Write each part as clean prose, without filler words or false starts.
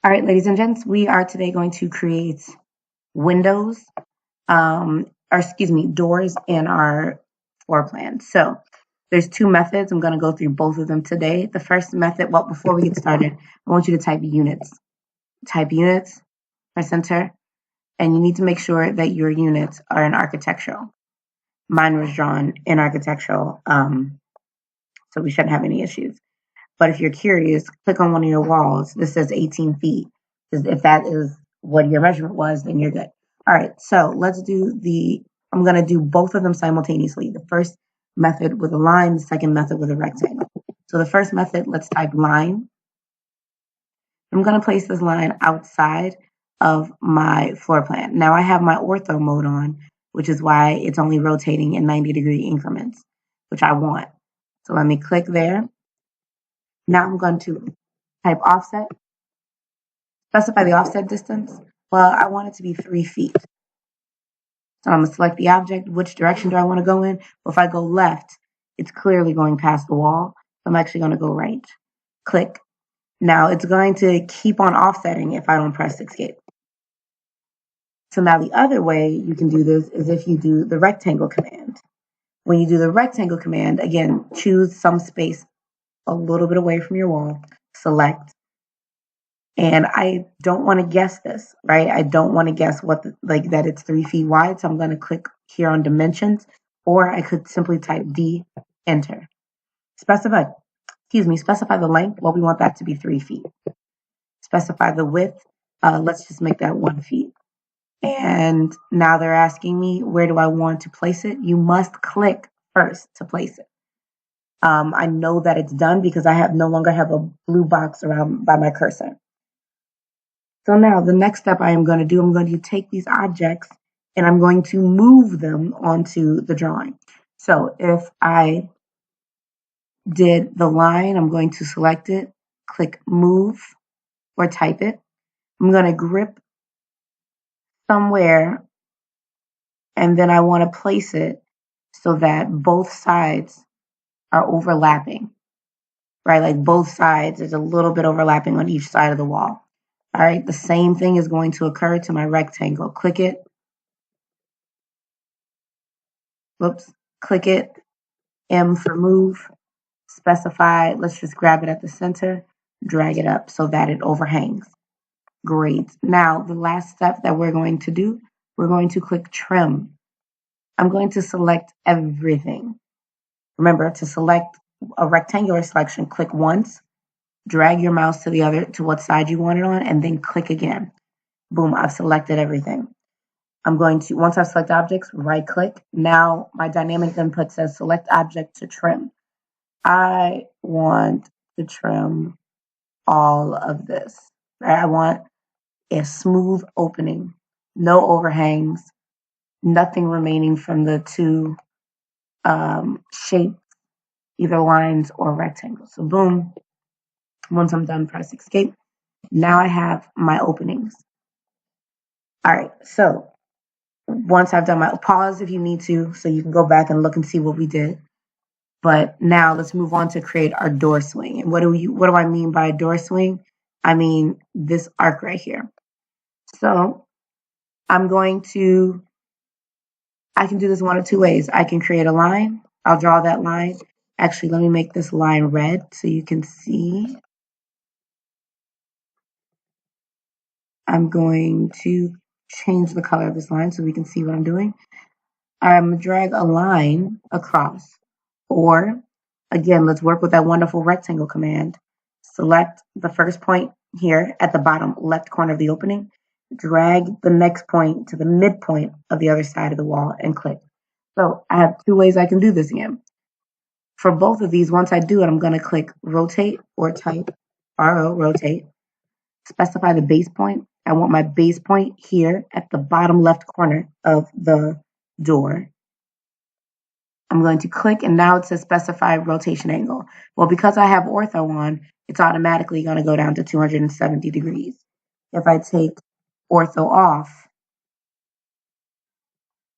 All right, ladies and gents, we are today going to create windows, or excuse me, doors in our floor plan. So there's two methods. I'm going to go through both of them today. The first method, well, before we get started, I want you to type units. Type units, press enter, and you need to make sure that your units are in architectural. Mine was drawn in architectural, so we shouldn't have any issues. But if you're curious, click on one of your walls. This says 18 feet. Because if that is what your measurement was, then you're good. All right, so I'm going to do both of them simultaneously. The first method with a line, the second method with a rectangle. So the first method, let's type line. I'm going to place this line outside of my floor plan. Now I have my ortho mode on, which is why it's only rotating in 90-degree increments, which I want. So let me click there. Now I'm going to type offset, specify the offset distance. Well, I want it to be 3 feet. So I'm going to select the object. Which direction do I want to go in? Well, if I go left, it's clearly going past the wall. So I'm actually going to go right. Click. Now it's going to keep on offsetting if I don't press escape. So now the other way you can do this is if you do the rectangle command. When you do the rectangle command, again, choose some space a little bit away from your wall, select. And I don't want to guess this, right? I don't want to guess that it's 3 feet wide. So I'm going to click here on dimensions, or I could simply type D, enter. Specify the length. Well, we want that to be 3 feet. Specify the width. Let's just make that 1 feet. And now they're asking me, where do I want to place it? You must click first to place it. I know that it's done because I no longer have a blue box around by my cursor. So now the next step I'm going to take these objects and I'm going to move them onto the drawing. So if I did the line, I'm going to select it, click move or type it. I'm going to grip somewhere and then I want to place it so that both sides are overlapping, right? Like both sides, there's a little bit overlapping on each side of the wall. All right, the same thing is going to occur to my rectangle. Click it. Whoops, click it. M for move. Specify, let's just grab it at the center, drag it up so that it overhangs. Great. Now, the last step that we're going to do, we're going to click trim. I'm going to select everything. Remember, to select a rectangular selection, click once, drag your mouse to what side you want it on, and then click again. Boom, I've selected everything. Once I've selected objects, right click. Now my dynamic input says select object to trim. I want to trim all of this. Right? I want a smooth opening, no overhangs, nothing remaining from the two shapes, either lines or rectangles. So boom, once I'm done, press escape. Now I have my openings. All right, so once I've done my pause if you need to, so you can go back and look and see what we did. But now let's move on to create our door swing. And what do I mean by a door swing? I mean this arc right here. So I can do this one of two ways. I can create a line. I'll draw that line. Actually, let me make this line red so you can see. I'm going to change the color of this line so we can see what I'm doing. I'm going to drag a line across. Or, again, let's work with that wonderful rectangle command. Select the first point here at the bottom left corner of the opening. Drag the next point to the midpoint of the other side of the wall and click. So I have two ways I can do this again. For both of these, once I do it, I'm going to click rotate or type RO, rotate. Specify the base point. I want my base point here at the bottom left corner of the door. I'm going to click and now it says specify rotation angle. Well, because I have ortho on, it's automatically going to go down to 270 degrees. If I take ortho off,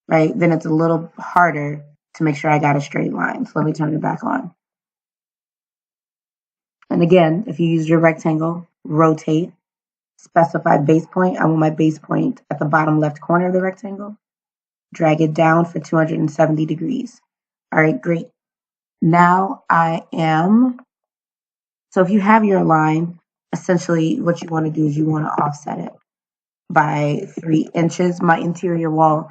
right, then it's a little harder to make sure I got a straight line. So let me turn it back on. And again, if you use your rectangle, rotate, specify base point. I want my base point at the bottom left corner of the rectangle. Drag it down for 270 degrees. All right, great. Now so if you have your line, essentially what you want to do is you want to offset it by 3 inches. My interior wall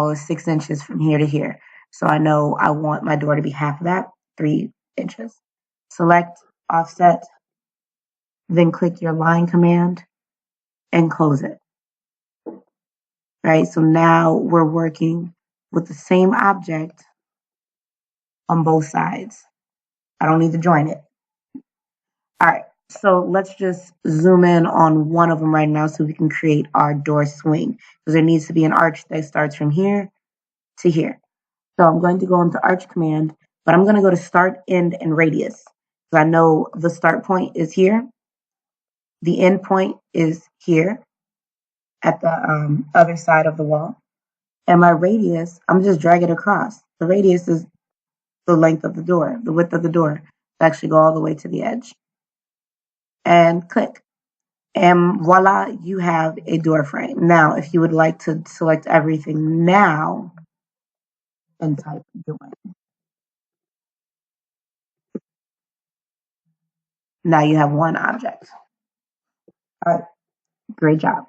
is 6 inches from here to here. So I know I want my door to be half of that, 3 inches. Select, offset, then click your line command and close it. Right, so now we're working with the same object on both sides. I don't need to join it. All right, so let's just zoom in on one of them right now so we can create our door swing, because there needs to be an arch that starts from here to here. So I'm going to go into arch command, but I'm going to go to start, end, and radius. Because I know the start point is here. The end point is here at the other side of the wall. And my radius, I'm just dragging it across. The radius is the length of the door, the width of the door. To actually go all the way to the edge. And click. And voila, you have a door frame. Now, if you would like to select everything now and type door. Now you have one object. All right, great job.